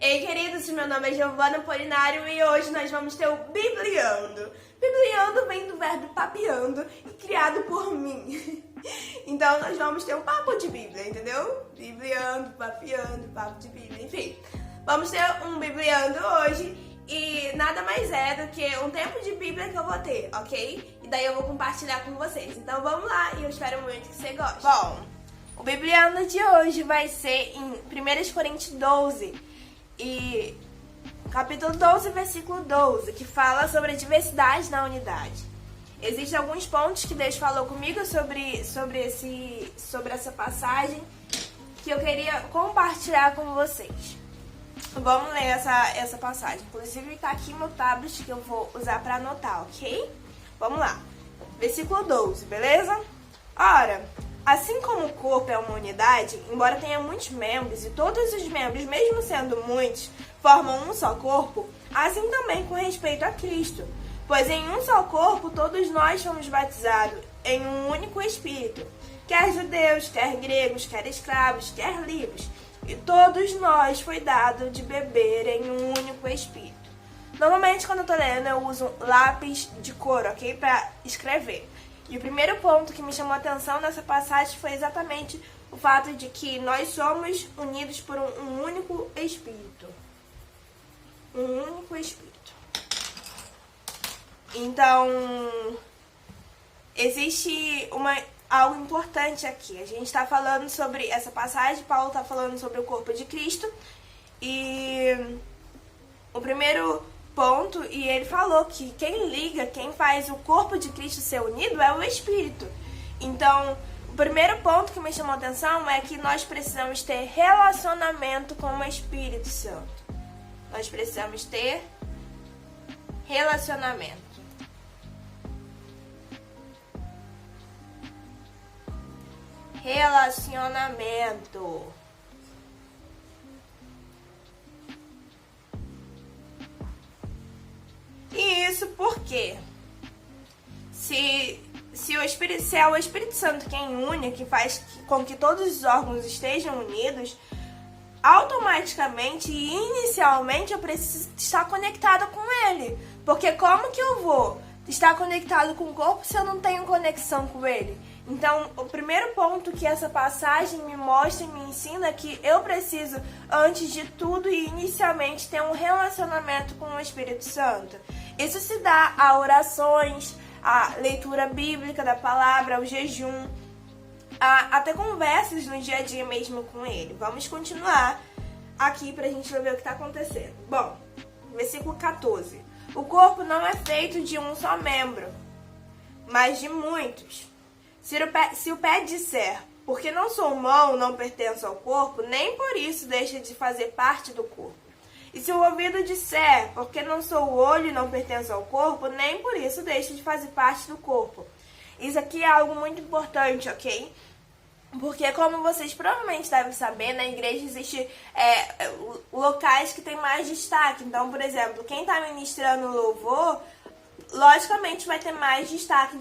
Ei, queridos, meu nome é Giovana Polinário e hoje nós vamos ter o Bibliando. Bibliando vem do verbo papeando e criado por mim. Então nós vamos ter um papo de Bíblia, entendeu? Bibliando, papeando, papo de Bíblia, enfim. Vamos ter um Bibliando hoje e nada mais é do que um tempo de Bíblia que eu vou ter, ok? E daí eu vou compartilhar com vocês. Então vamos lá e eu espero muito que você goste. Bom, o Bibliando de hoje vai ser em 1 Coríntios 12. E capítulo 12, versículo 12, que fala sobre a diversidade na unidade. Existem alguns pontos que Deus falou comigo sobre essa passagem que eu queria compartilhar com vocês. Vamos ler essa passagem. Inclusive está aqui no tablet que eu vou usar para anotar, ok? Vamos lá. Versículo 12, beleza? Ora, assim como o corpo é uma unidade, embora tenha muitos membros, e todos os membros, mesmo sendo muitos, formam um só corpo, assim também com respeito a Cristo. Pois em um só corpo todos nós fomos batizados em um único Espírito, quer judeus, quer gregos, quer escravos, quer livres, e todos nós foi dado de beber em um único Espírito. Normalmente quando eu tô lendo eu uso lápis de cor, ok? Para escrever. E o primeiro ponto que me chamou a atenção nessa passagem foi exatamente o fato de que nós somos unidos por um único Espírito. Um único Espírito. Então, existe algo importante aqui. A gente está falando sobre essa passagem, Paulo está falando sobre o corpo de Cristo. E o primeiro ponto, e ele falou que quem liga, quem faz o corpo de Cristo ser unido é o Espírito. Então, o primeiro ponto que me chamou a atenção é que nós precisamos ter relacionamento com o Espírito Santo. Nós precisamos ter relacionamento. Relacionamento. E isso porque se é o Espírito Santo quem une, que faz com que todos os órgãos estejam unidos, automaticamente e inicialmente eu preciso estar conectada com ele. Porque como que eu vou estar conectado com o corpo se eu não tenho conexão com ele? Então, o primeiro ponto que essa passagem me mostra e me ensina é que eu preciso, antes de tudo e inicialmente, ter um relacionamento com o Espírito Santo. Isso se dá a orações, a leitura bíblica da palavra, ao jejum, até conversas no dia a dia mesmo com ele. Vamos continuar aqui pra gente ver o que está acontecendo. Bom, versículo 14. O corpo não é feito de um só membro, mas de muitos. Se o pé disser, porque não sou mão, não pertenço ao corpo, nem por isso deixa de fazer parte do corpo. E se o ouvido disser, porque não sou o olho e não pertenço ao corpo, nem por isso deixa de fazer parte do corpo. Isso aqui é algo muito importante, ok? Porque como vocês provavelmente devem saber, na igreja existem locais que tem mais destaque. Então, por exemplo, quem está ministrando louvor, logicamente vai ter mais destaque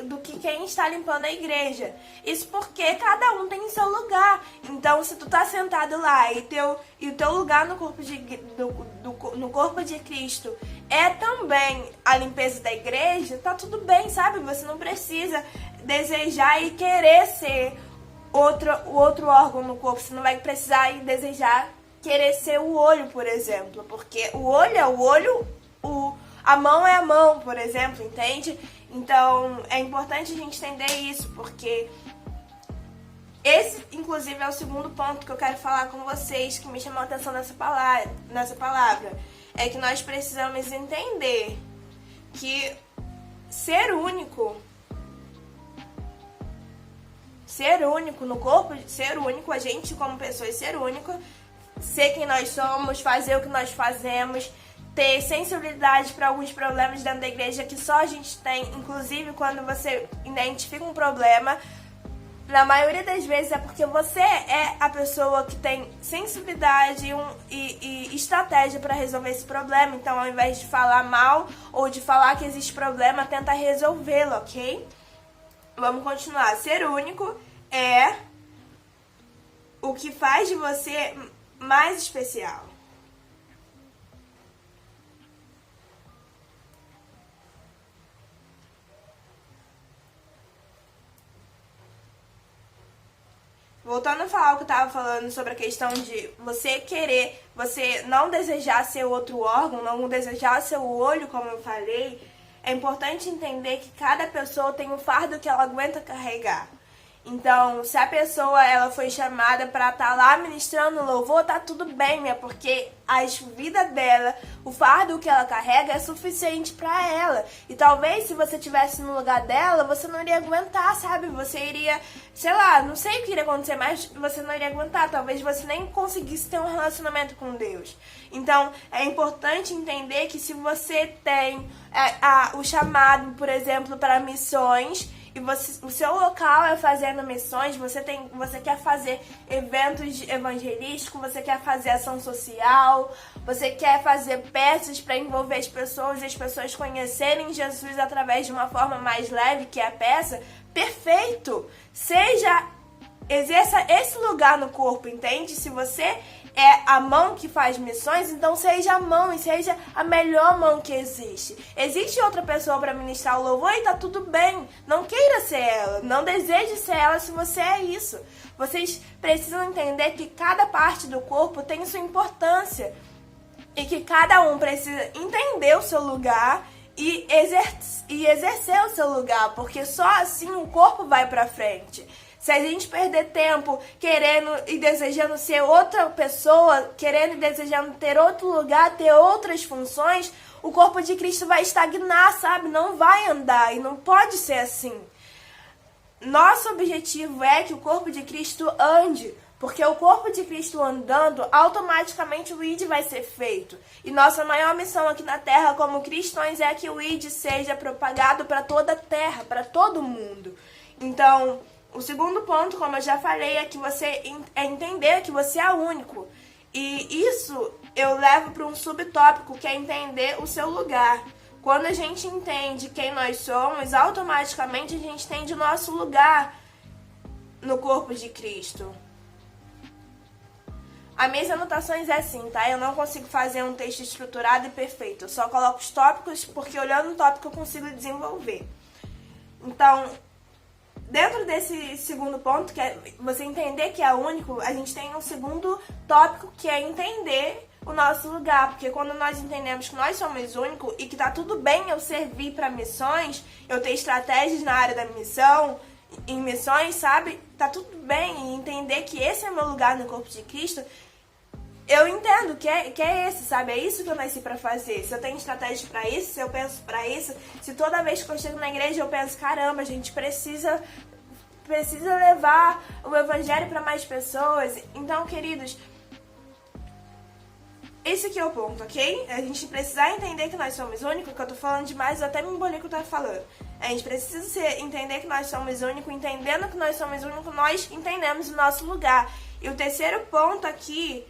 do que quem está limpando a igreja. Isso porque cada um tem seu lugar. Então, se tu tá sentado lá e o teu lugar no corpo de Cristo é também a limpeza da igreja, tá tudo bem, sabe? Você não precisa desejar e querer ser o outro órgão no corpo. Você não vai precisar e desejar querer ser o olho, por exemplo. Porque o olho é o olho, a mão é a mão, por exemplo, entende? Então, é importante a gente entender isso, porque esse, inclusive, é o segundo ponto que eu quero falar com vocês, que me chamou a atenção nessa palavra. É que nós precisamos entender que ser único no corpo, ser único, a gente como pessoas ser único, ser quem nós somos, fazer o que nós fazemos, ter sensibilidade para alguns problemas dentro da igreja que só a gente tem, inclusive quando você identifica um problema, na maioria das vezes é porque você é a pessoa que tem sensibilidade e estratégia para resolver esse problema. Então, ao invés de falar mal ou de falar que existe problema, tenta resolvê-lo, ok? Vamos continuar. Ser único é o que faz de você mais especial. voltando a falar o que eu tava falando sobre a questão de você querer, você não desejar ser outro órgão, não desejar ser o olho, como eu falei, é importante entender que cada pessoa tem um fardo que ela aguenta carregar. Então, se a pessoa ela foi chamada para estar lá ministrando louvor, tá tudo bem, porque a vida dela, o fardo que ela carrega é suficiente para ela. E talvez se você estivesse no lugar dela, você não iria aguentar, sabe? Você iria, sei lá, não sei o que iria acontecer, mas você não iria aguentar. Talvez você nem conseguisse ter um relacionamento com Deus. Então, é importante entender que se você tem o chamado, por exemplo, para missões, e o seu local é fazendo missões, você quer fazer eventos evangelísticos, você quer fazer ação social, você quer fazer peças para envolver as pessoas e as pessoas conhecerem Jesus através de uma forma mais leve, que é a peça, perfeito! Exerça esse lugar no corpo, entende? Se você é a mão que faz missões, então seja a mão e seja a melhor mão que existe. Existe outra pessoa para ministrar o louvor e tá tudo bem. Não queira ser ela, não deseje ser ela se você é isso. Vocês precisam entender que cada parte do corpo tem sua importância e que cada um precisa entender o seu lugar e exercer o seu lugar, porque só assim o corpo vai para frente. Se a gente perder tempo querendo e desejando ser outra pessoa, querendo e desejando ter outro lugar, ter outras funções, o corpo de Cristo vai estagnar, sabe? Não vai andar e não pode ser assim. Nosso objetivo é que o corpo de Cristo ande, porque o corpo de Cristo andando, automaticamente o ID vai ser feito. E nossa maior missão aqui na Terra como cristãos é que o ID seja propagado para toda a Terra, para todo mundo. Então, o segundo ponto, como eu já falei, é que você entender que você é único. E isso eu levo para um subtópico, que é entender o seu lugar. Quando a gente entende quem nós somos, automaticamente a gente entende o nosso lugar no corpo de Cristo. As minhas anotações é assim, tá? Eu não consigo fazer um texto estruturado e perfeito. Eu só coloco os tópicos, porque olhando o tópico eu consigo desenvolver. Então, dentro desse segundo ponto, que é você entender que é único, a gente tem um segundo tópico, que é entender o nosso lugar. Porque quando nós entendemos que nós somos únicos e que tá tudo bem eu servir para missões, eu ter estratégias na área da missão, em missões, sabe? Tá tudo bem, e entender que esse é o meu lugar no corpo de Cristo, eu entendo que é esse, sabe? É isso que eu nasci pra fazer. Se eu tenho estratégia pra isso, se eu penso pra isso, se toda vez que eu chego na igreja eu penso, caramba, a gente precisa levar o evangelho pra mais pessoas. Então, queridos, esse aqui é o ponto, ok? A gente precisa entender que nós somos únicos, que eu tô falando demais, eu até me embolei que eu tava falando. A gente precisa entender que nós somos únicos, entendendo que nós somos únicos, nós entendemos o nosso lugar. E o terceiro ponto aqui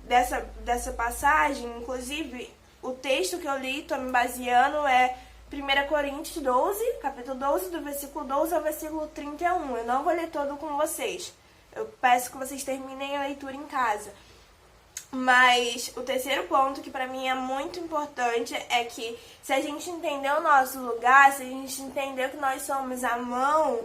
dessa passagem, inclusive, o texto que eu li, tô me baseando, é 1 Coríntios 12, capítulo 12, do versículo 12 ao versículo 31. Eu não vou ler todo com vocês. Eu peço que vocês terminem a leitura em casa. Mas o terceiro ponto, que pra mim é muito importante, é que se a gente entender o nosso lugar, se a gente entender que nós somos a mão,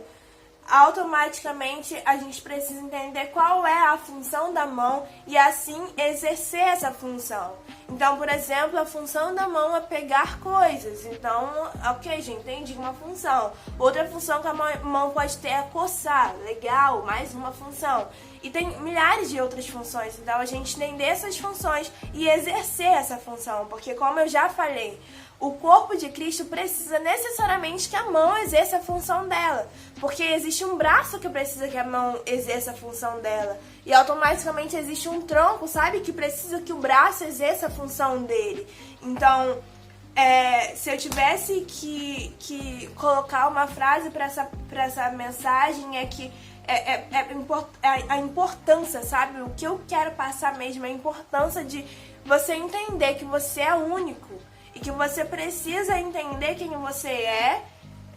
automaticamente a gente precisa entender qual é a função da mão e assim exercer essa função. Então, por exemplo, a função da mão é pegar coisas. Então, ok, gente, entendi uma função. Outra função que a mão pode ter é coçar. Legal, mais uma função. E tem milhares de outras funções. Então, a gente entender essas funções e exercer essa função. Porque, como eu já falei, o corpo de Cristo precisa necessariamente que a mão exerça a função dela. Porque existe um braço que precisa que a mão exerça a função dela. E automaticamente existe um tronco, sabe? Que precisa que o braço exerça a função dele. Então, se eu tivesse que colocar uma frase para essa mensagem, é que a importância, sabe? O que eu quero passar mesmo é a importância de você entender que você é único. E que você precisa entender quem você é,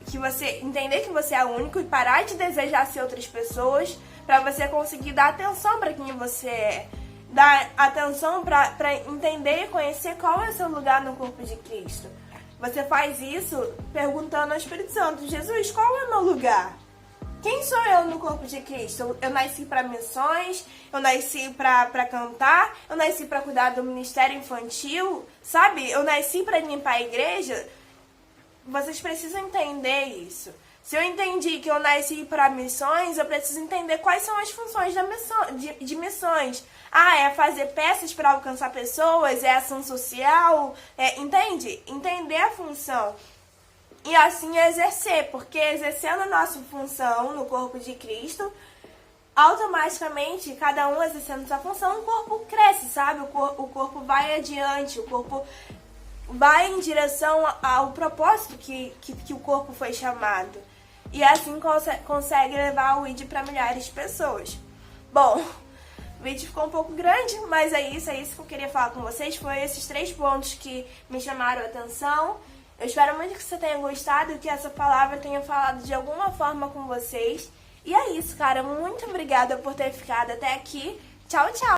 que você entender que você é único e parar de desejar ser outras pessoas, para você conseguir dar atenção para quem você é. Dar atenção para entender e conhecer qual é o seu lugar no corpo de Cristo. Você faz isso perguntando ao Espírito Santo: Jesus, qual é o meu lugar? Quem sou eu no corpo de Cristo? Eu nasci para missões, eu nasci para cantar, eu nasci para cuidar do ministério infantil, sabe? Eu nasci para limpar a igreja. Vocês precisam entender isso. Se eu entendi que eu nasci para missões, eu preciso entender quais são as funções de missões. É fazer peças para alcançar pessoas, é ação social, entende? Entender a função. E assim exercer, porque exercendo a nossa função no corpo de Cristo, automaticamente, cada um exercendo sua função, o corpo cresce, sabe? O corpo vai adiante, o corpo vai em direção ao propósito que o corpo foi chamado. E assim consegue levar o ID para milhares de pessoas. Bom, o vídeo ficou um pouco grande, mas é isso que eu queria falar com vocês. Foi esses 3 pontos que me chamaram a atenção. Eu espero muito que você tenha gostado e que essa palavra tenha falado de alguma forma com vocês. E é isso, cara. Muito obrigada por ter ficado até aqui. Tchau, tchau!